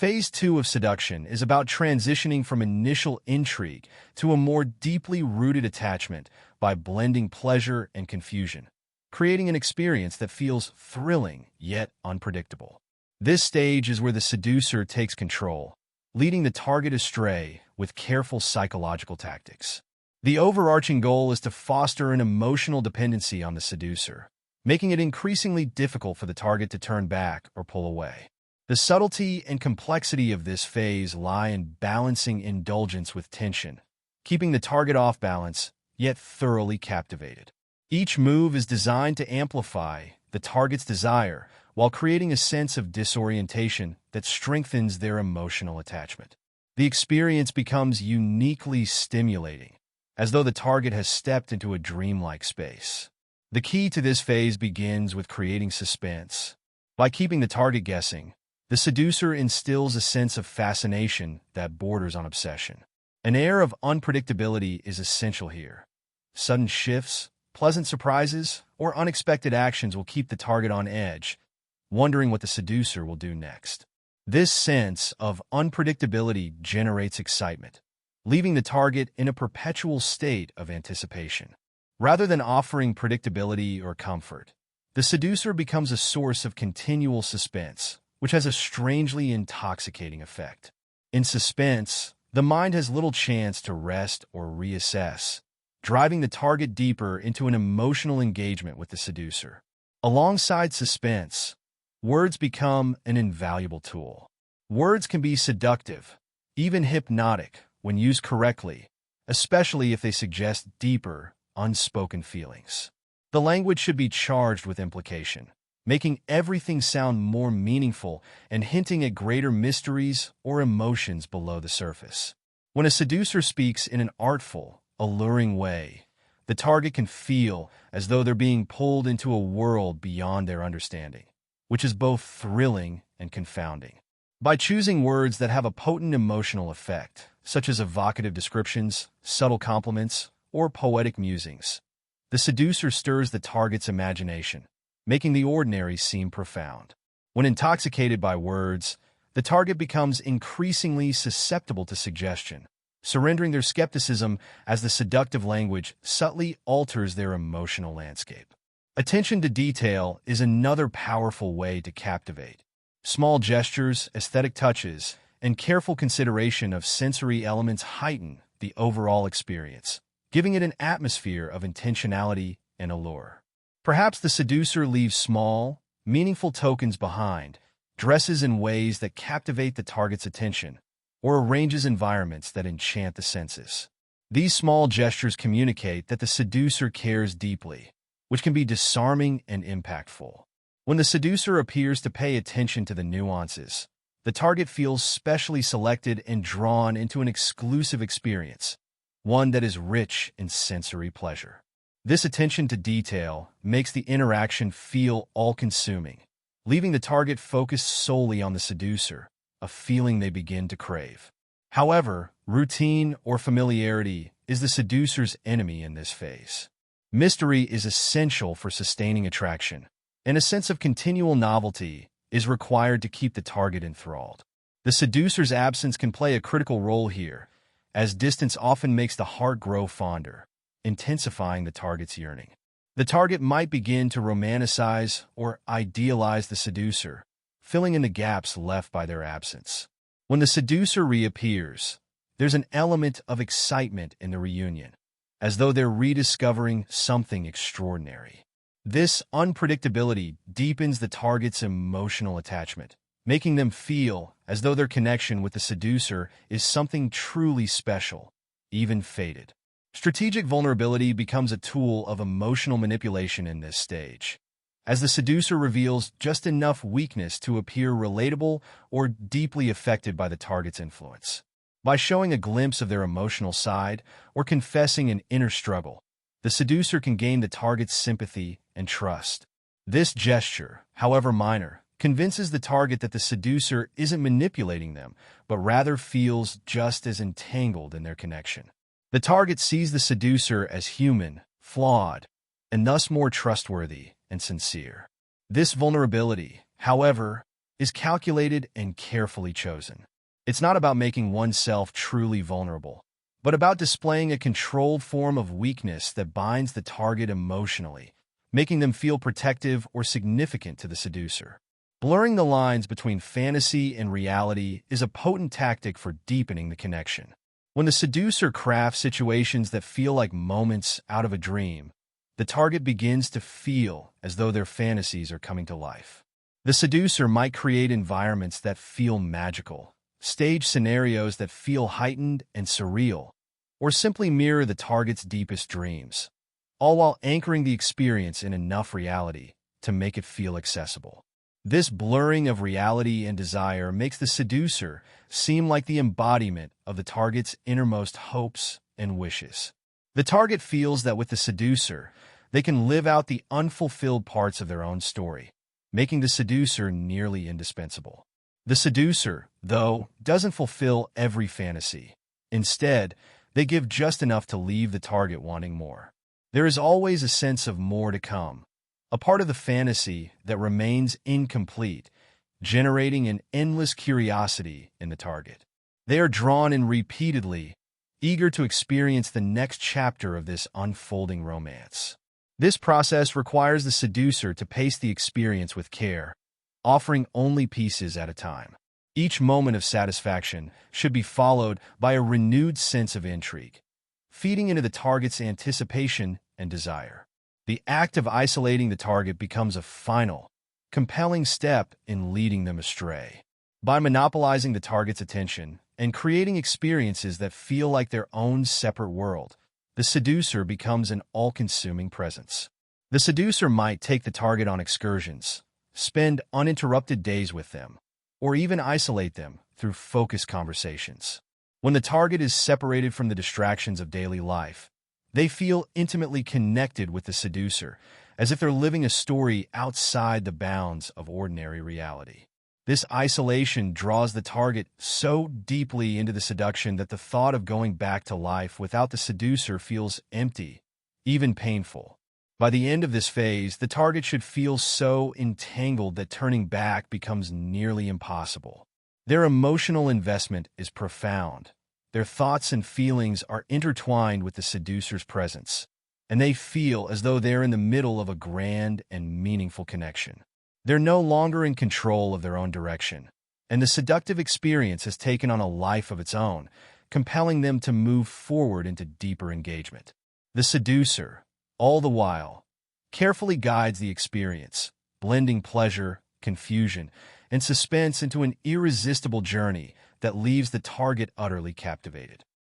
Phase 2 of seduction is about transitioning from initial intrigue to a more deeply rooted attachment by blending pleasure and confusion, creating an experience that feels thrilling yet unpredictable. This stage is where the seducer takes control, leading the target astray with careful psychological tactics. The overarching goal is to foster an emotional dependency on the seducer, making it increasingly difficult for the target to turn back or pull away. The subtlety and complexity of this phase lie in balancing indulgence with tension, keeping the target off balance, yet thoroughly captivated. Each move is designed to amplify the target's desire while creating a sense of disorientation that strengthens their emotional attachment. The experience becomes uniquely stimulating, as though the target has stepped into a dreamlike space. The key to this phase begins with creating suspense. By keeping the target guessing, the seducer instills a sense of fascination that borders on obsession. An air of unpredictability is essential here. Sudden shifts, pleasant surprises, or unexpected actions will keep the target on edge, wondering what the seducer will do next. This sense of unpredictability generates excitement, leaving the target in a perpetual state of anticipation. Rather than offering predictability or comfort, the seducer becomes a source of continual suspense, which has a strangely intoxicating effect. In suspense, the mind has little chance to rest or reassess, driving the target deeper into an emotional engagement with the seducer. Alongside suspense, words become an invaluable tool. Words can be seductive, even hypnotic, when used correctly, especially if they suggest deeper, unspoken feelings. The language should be charged with implication, making everything sound more meaningful and hinting at greater mysteries or emotions below the surface. When a seducer speaks in an artful, alluring way, the target can feel as though they're being pulled into a world beyond their understanding, which is both thrilling and confounding. By choosing words that have a potent emotional effect, such as evocative descriptions, subtle compliments, or poetic musings, the seducer stirs the target's imagination, making the ordinary seem profound. When intoxicated by words, the target becomes increasingly susceptible to suggestion, surrendering their skepticism as the seductive language subtly alters their emotional landscape. Attention to detail is another powerful way to captivate. Small gestures, aesthetic touches, and careful consideration of sensory elements heighten the overall experience, giving it an atmosphere of intentionality and allure. Perhaps the seducer leaves small, meaningful tokens behind, dresses in ways that captivate the target's attention, or arranges environments that enchant the senses. These small gestures communicate that the seducer cares deeply, which can be disarming and impactful. When the seducer appears to pay attention to the nuances, the target feels specially selected and drawn into an exclusive experience, one that is rich in sensory pleasure. This attention to detail makes the interaction feel all-consuming, leaving the target focused solely on the seducer, a feeling they begin to crave. However, routine or familiarity is the seducer's enemy in this phase. Mystery is essential for sustaining attraction, and a sense of continual novelty is required to keep the target enthralled. The seducer's absence can play a critical role here, as distance often makes the heart grow fonder, intensifying the target's yearning. The target might begin to romanticize or idealize the seducer, filling in the gaps left by their absence. When the seducer reappears, there's an element of excitement in the reunion, as though they're rediscovering something extraordinary. This unpredictability deepens the target's emotional attachment, making them feel as though their connection with the seducer is something truly special, even fated. Strategic vulnerability becomes a tool of emotional manipulation in this stage, as the seducer reveals just enough weakness to appear relatable or deeply affected by the target's influence. By showing a glimpse of their emotional side or confessing an inner struggle, the seducer can gain the target's sympathy and trust. This gesture, however minor, convinces the target that the seducer isn't manipulating them, but rather feels just as entangled in their connection. The target sees the seducer as human, flawed, and thus more trustworthy and sincere. This vulnerability, however, is calculated and carefully chosen. It's not about making oneself truly vulnerable, but about displaying a controlled form of weakness that binds the target emotionally, making them feel protective or significant to the seducer. Blurring the lines between fantasy and reality is a potent tactic for deepening the connection. When the seducer crafts situations that feel like moments out of a dream, the target begins to feel as though their fantasies are coming to life. The seducer might create environments that feel magical, stage scenarios that feel heightened and surreal, or simply mirror the target's deepest dreams, all while anchoring the experience in enough reality to make it feel accessible. This blurring of reality and desire makes the seducer seem like the embodiment of the target's innermost hopes and wishes. The target feels that with the seducer, they can live out the unfulfilled parts of their own story, making the seducer nearly indispensable. The seducer, though, doesn't fulfill every fantasy. Instead, they give just enough to leave the target wanting more. There is always a sense of more to come, a part of the fantasy that remains incomplete, generating an endless curiosity in the target. They are drawn in repeatedly, eager to experience the next chapter of this unfolding romance. This process requires the seducer to pace the experience with care, offering only pieces at a time. Each moment of satisfaction should be followed by a renewed sense of intrigue, feeding into the target's anticipation and desire. The act of isolating the target becomes a final, compelling step in leading them astray. By monopolizing the target's attention and creating experiences that feel like their own separate world, the seducer becomes an all-consuming presence. The seducer might take the target on excursions, spend uninterrupted days with them, or even isolate them through focused conversations. When the target is separated from the distractions of daily life, they feel intimately connected with the seducer, as if they're living a story outside the bounds of ordinary reality. This isolation draws the target so deeply into the seduction that the thought of going back to life without the seducer feels empty, even painful. By the end of this phase, the target should feel so entangled that turning back becomes nearly impossible. Their emotional investment is profound. Their thoughts and feelings are intertwined with the seducer's presence, and they feel as though they're in the middle of a grand and meaningful connection. They're no longer in control of their own direction, and the seductive experience has taken on a life of its own, compelling them to move forward into deeper engagement. The seducer, all the while, carefully guides the experience, blending pleasure, confusion, and suspense into an irresistible journey that leaves the target utterly captivated.